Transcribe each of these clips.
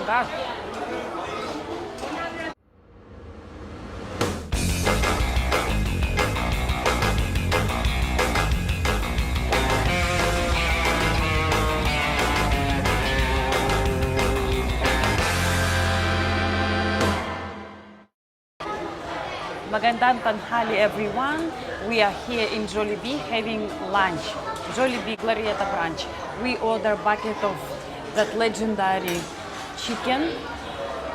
God. Magandang tanghali everyone. We are here in Jollibee having lunch. Jollibee Glorieta branch. We order bucket of that legendary chicken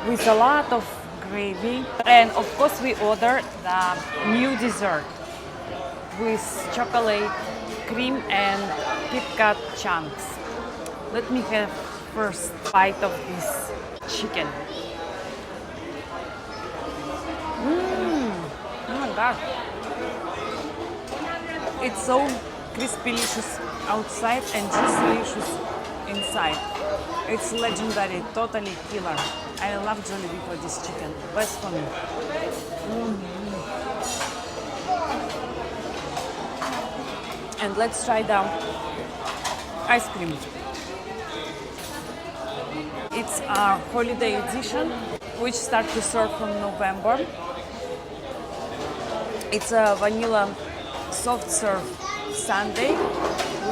with a lot of gravy. And of course we order the new dessert with chocolate cream and Kit Kat chunks. Let me have first bite of this chicken. Oh my God. It's so crispy-licious outside and juicy-licious inside. It's legendary, totally killer. I love Jollibee for this chicken. Best for me. And let's try the ice cream. It's our holiday edition, which start to serve from November. It's a vanilla soft serve sundae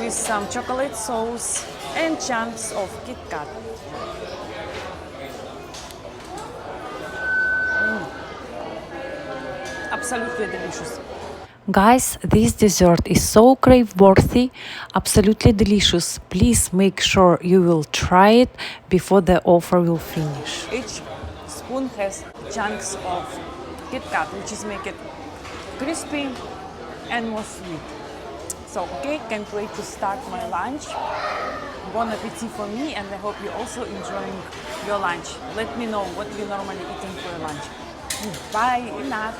with some chocolate sauce and chunks of Kit Kat. Absolutely delicious. Guys, this dessert is so crave-worthy, absolutely delicious. Please make sure you will try it before the offer will finish. Each spoon has chunks of Kit Kat, which is make it crispy and more sweet. So, okay, can't wait to start my lunch. Bon appetit for me, and I hope you're also enjoying your lunch. Let me know what you're normally eating for your lunch. Bye, Inat.